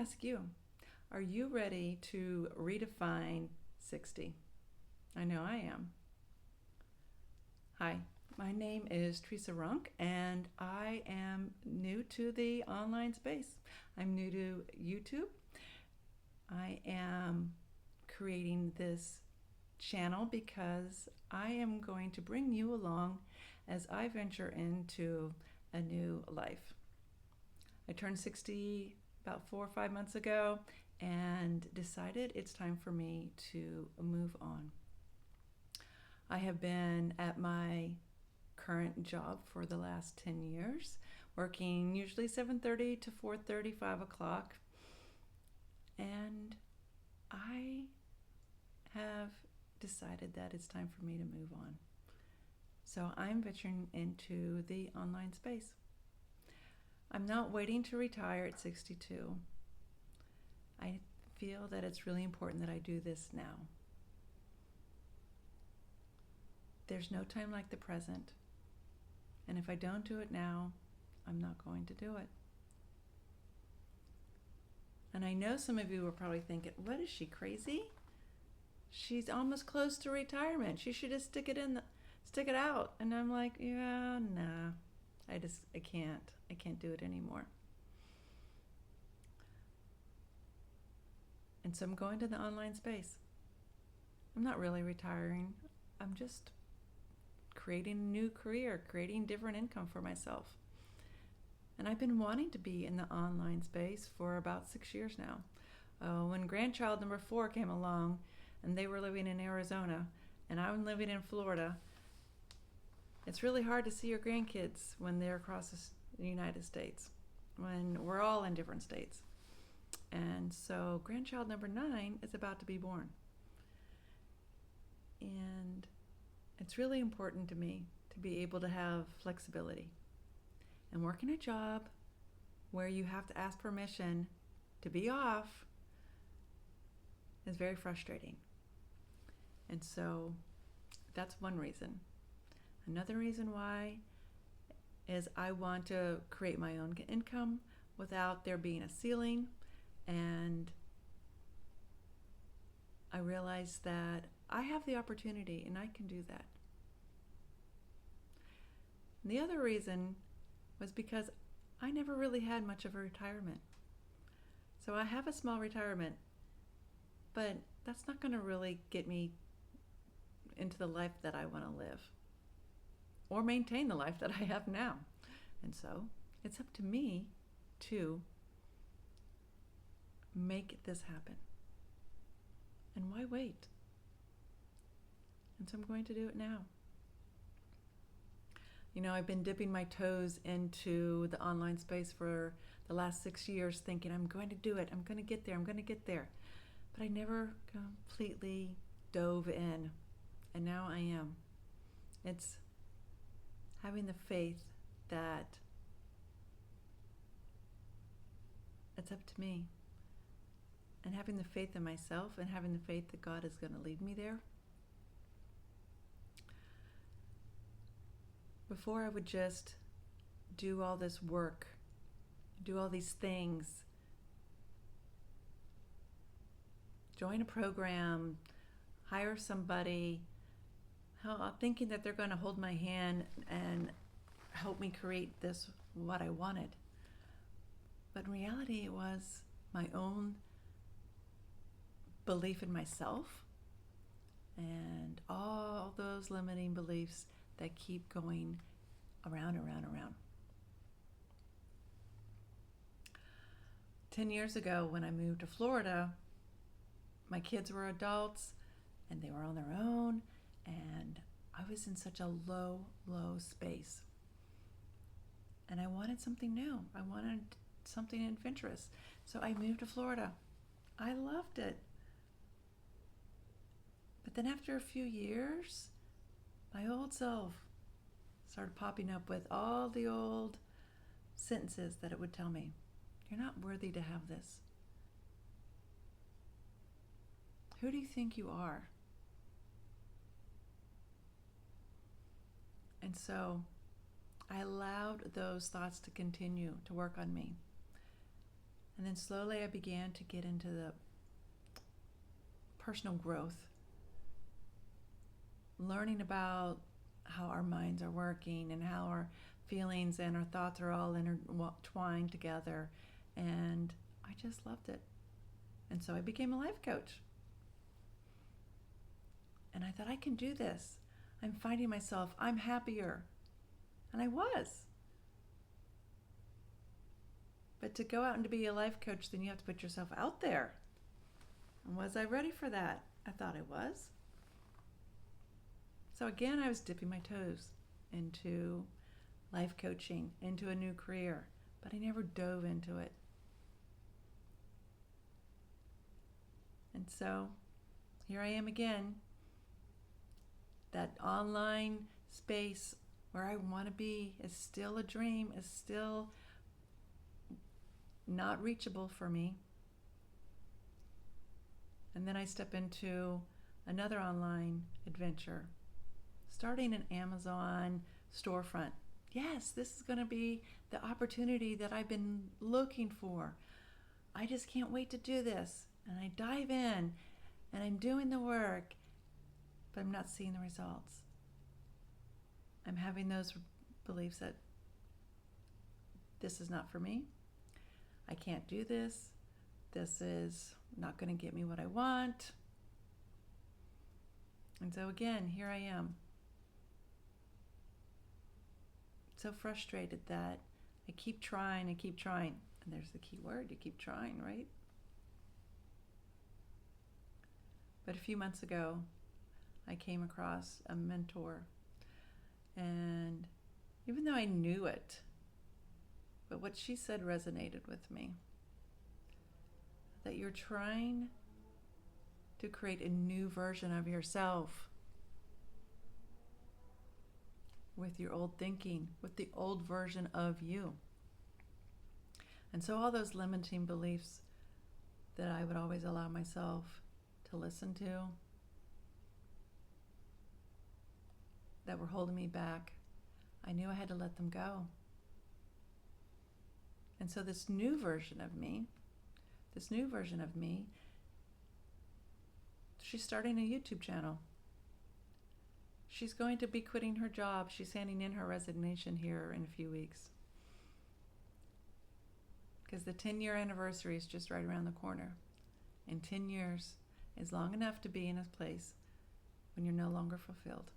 ask you, are you ready to redefine 60? I know I am. Hi, my name is Teresa Runk, and I am new to the online space. I'm new to YouTube. I am creating this channel because I am going to bring you along as I venture into a new life. I turned 60 about 4 or 5 months ago and decided it's time for me to move on. I have been at my current job for the last 10 years, working usually 7:30 to 4:30, 5 o'clock, and I have decided that it's time for me to move on. So I'm venturing into the online space. I'm not waiting to retire at 62. I feel that it's really important that I do this now. There's no time like the present. And if I don't do it now, I'm not going to do it. And I know some of you are probably thinking, what is she, crazy? She's almost close to retirement. She should just stick it out. And I'm like, yeah, nah. I can't do it anymore. And so I'm going to the online space. I'm not really retiring. I'm just creating a new career, creating different income for myself. And I've been wanting to be in the online space for about 6 years now. When grandchild number 4 came along and they were living in Arizona and I'm living in Florida, it's really hard to see your grandkids when they're across the United States, when we're all in different states. And so grandchild number 9 is about to be born. And it's really important to me to be able to have flexibility. And working a job where you have to ask permission to be off is very frustrating. And so that's one reason. Another reason why is I want to create my own income without there being a ceiling. And I realize that I have the opportunity and I can do that. And the other reason was because I never really had much of a retirement. So I have a small retirement, but that's not going to really get me into the life that I want to live or maintain the life that I have now. And so it's up to me to make this happen. And why wait? And so I'm going to do it now. You know, I've been dipping my toes into the online space for the last 6 years thinking, I'm going to do it, I'm going to get there. But I never completely dove in. And now I am. It's having the faith that it's up to me. And having the faith in myself and having the faith that God is going to lead me there. Before I would just do all this work, do all these things, join a program, hire somebody, thinking that they're going to hold my hand and help me create this, what I wanted. But in reality, it was my own belief in myself and all those limiting beliefs that keep going around. 10 years ago when I moved to Florida, my kids were adults and they were on their own, and I was in such a low space. And I wanted something new. I wanted something adventurous. So I moved to Florida. I loved it. But then after a few years, my old self started popping up with all the old sentences that it would tell me. You're not worthy to have this. Who do you think you are? And so I allowed those thoughts to continue to work on me. And then slowly I began to get into the personal growth, learning about how our minds are working and how our feelings and our thoughts are all intertwined together. And I just loved it. And so I became a life coach. And I thought, I can do this. I'm finding myself, I'm happier. And I was. But to go out and to be a life coach, then you have to put yourself out there. And was I ready for that? I thought I was. So again, I was dipping my toes into life coaching, into a new career, but I never dove into it. And so here I am again, that online space where I want to be is still a dream, is still not reachable for me. And then I step into another online adventure, starting an Amazon storefront. Yes, this is going to be the opportunity that I've been looking for. I just can't wait to do this. And I dive in and I'm doing the work, but I'm not seeing the results. I'm having those beliefs that this is not for me. I can't do this. This is not going to get me what I want. And so again, here I am. So frustrated that I keep trying. And there's the key word, you keep trying, right? But a few months ago, I came across a mentor. And even though I knew it, but what she said resonated with me. That you're trying to create a new version of yourself with your old thinking, with the old version of you. And so all those limiting beliefs that I would always allow myself to listen to, that were holding me back, I knew I had to let them go. And so this new version of me, she's starting a YouTube channel. She's going to be quitting her job. She's handing in her resignation here in a few weeks. Because the 10-year anniversary is just right around the corner. And 10 years is long enough to be in a place when you're no longer fulfilled.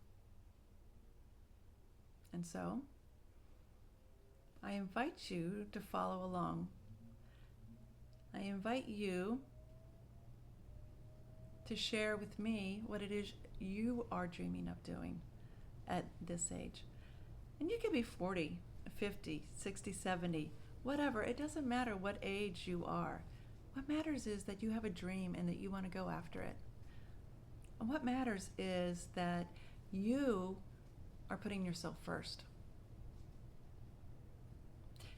And so, I invite you to follow along. I invite you to share with me what it is you are dreaming of doing at this age. And you can be 40, 50, 60, 70, whatever. It doesn't matter what age you are. What matters is that you have a dream and that you want to go after it. And what matters is that you are putting yourself first.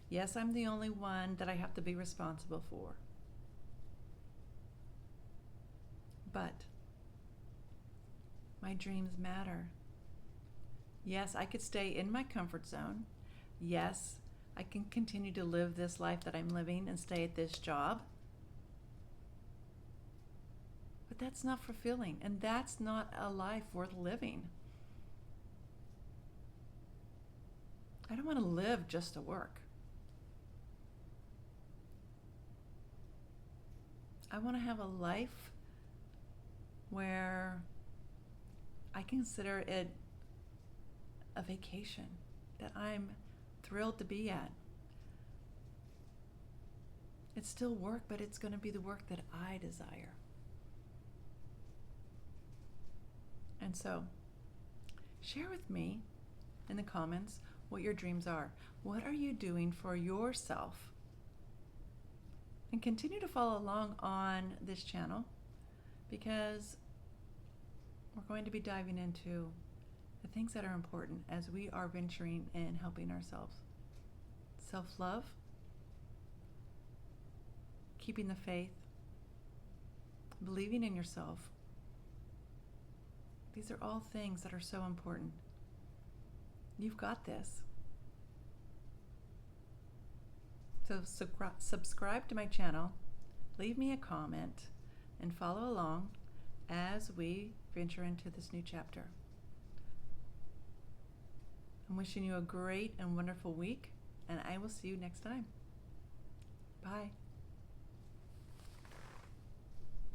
Yes, I'm the only one that I have to be responsible for. But my dreams matter. Yes, I could stay in my comfort zone. Yes, I can continue to live this life that I'm living and stay at this job. But that's not fulfilling, and that's not a life worth living. I don't want to live just to work. I want to have a life where I consider it a vacation that I'm thrilled to be at. It's still work, but it's going to be the work that I desire. And so, share with me in the comments what your dreams are. What are you doing for yourself? And continue to follow along on this channel, because we're going to be diving into the things that are important as we are venturing in helping ourselves. Self-love, keeping the faith, believing in yourself. These are all things that are so important. You've got this. So subscribe to my channel, leave me a comment, and follow along as we venture into this new chapter. I'm wishing you a great and wonderful week, and I will see you next time. Bye.